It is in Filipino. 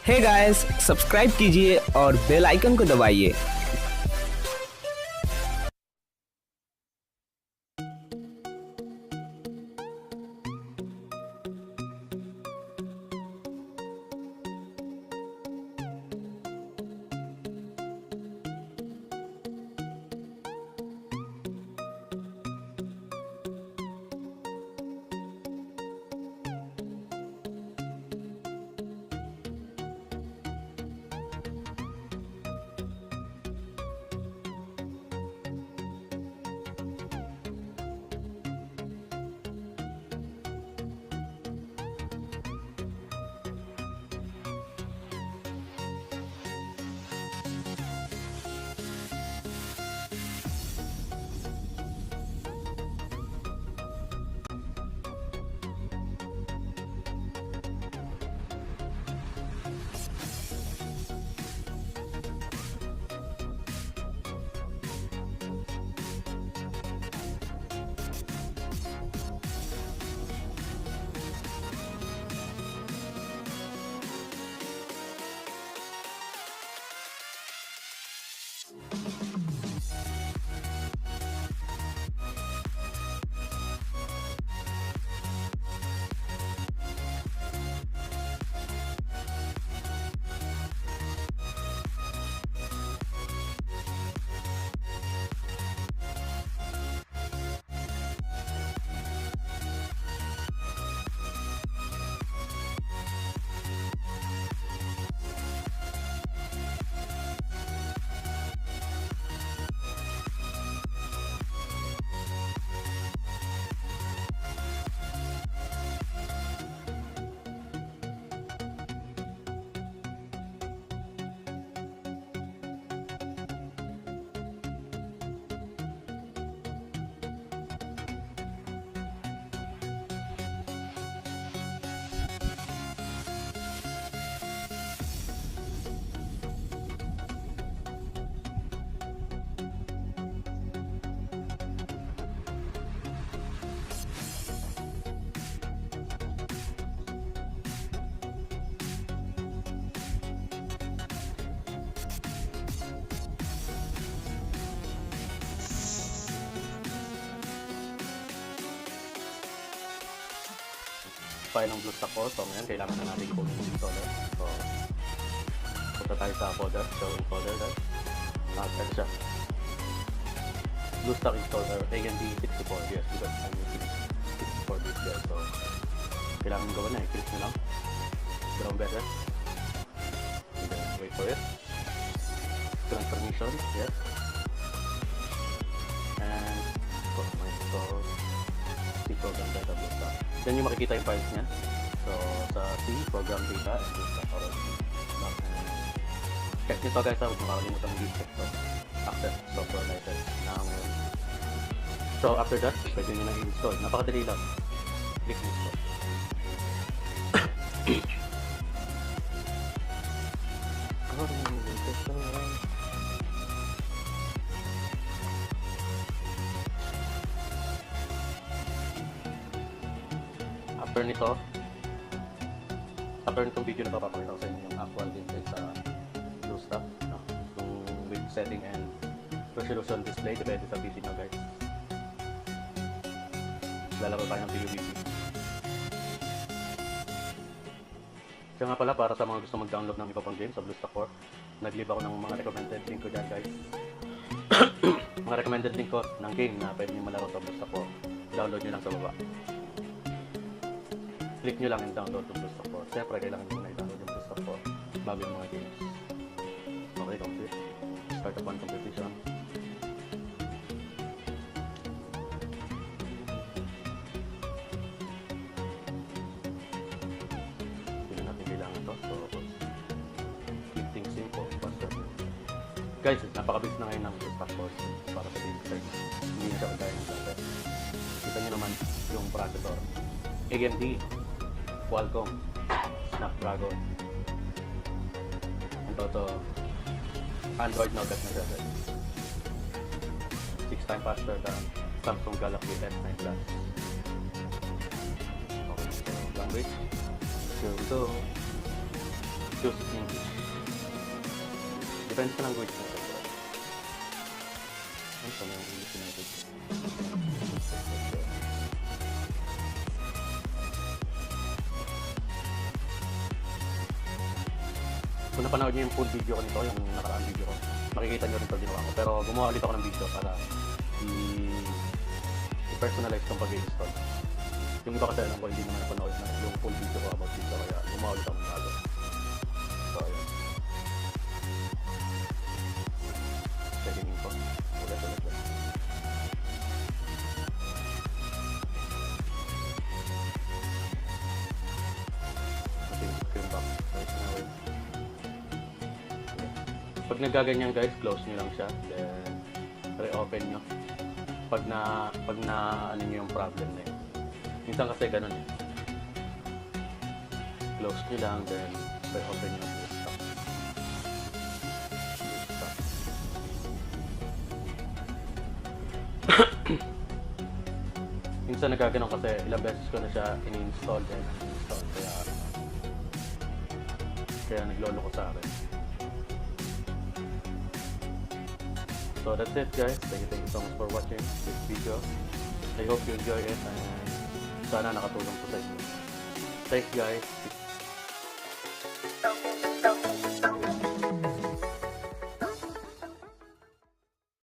Hey guys, subscribe कीजिए और bell icon को दबाइए। File ng BlueStacks ko. So ngayon kailangan na natin i-code yung installer. So punta tayo sa folder, showing folder guys. Ito siya, BlueStacks installer AMD64. Yes, because I'm using 64-bit there. So kailangan gawin na, i-click nyo lang ground better and then wait for it. Grant permission, yes, and C program data BlueStacks. Then yung makikita yung files niya. So sa C, program data and BlueStacks already. Check nyo to guys, huwag makakalimutan mag-check to. Access software license na ngayon. So after that, pwede nyo nang i-install. Napakadali lang. Click install. After nitong video na to, papakita ko sa inyo yung actual gameplay sa BlueStacks, no? Yung with setting and resolution display, depende sa PC nyo guys. Lalaro tayo ng PUBG. Kaya nga pala, para sa mga gusto mag-download ng iba pang game sa BlueStacks 4, nag-leave ako ng mga recommended link ko dyan guys. Mga recommended link ko ng game na pwede nyo malaro sa BlueStacks 4. Download nyo lang sa baba. Click nyo lang and download yung BlueStacks 4. Siyempre, kailangan nyo na i-download yung BlueStacks 4 bago yung mga games. Okay, complete. Start upon competition. Hindi natin kailangan to. So, keep things simple, faster. Guys, napakabilis na ngayon ng BlueStacks 4 para sa game design. Hindi na siya kagaya ng dati. Kita nyo naman yung processor. AMD Qualcomm Snapdragon. Ang toto Android Nougat na siya. 6 times faster than Samsung Galaxy S9 Plus. Okay, so language. Here we go. choose English. Depende sa language na ito. Ano sa mga English language? Kung napanood niyo yung full video ko nito, yung nakaraang video ko, makikita niyo rin ito ginawa ko. Pero gumawa ulit ako ng video para i-personalize itong pag-install. Yung iba kasi alam ko, hindi naman napanood na yung full video ko about dito, kaya gumawa ulit ako ng bago. So, ayan. Checking info. Ulit. Okay, screen back. Right now. Pag nagaganyan guys, close nyo lang siya, then re-open nyo. Pag na ano nyo yung problem na yun. Minsan kasi ganun eh. Close nyo lang, then re-open nyo. Minsan nagkaganon kasi ilang beses ko na siya in-install then uninstall, kaya naglolo ko sa akin. So that's it guys. Thank you so much for watching this video. I hope you enjoy it and sana nakatulong po sa inyo. Thanks guys.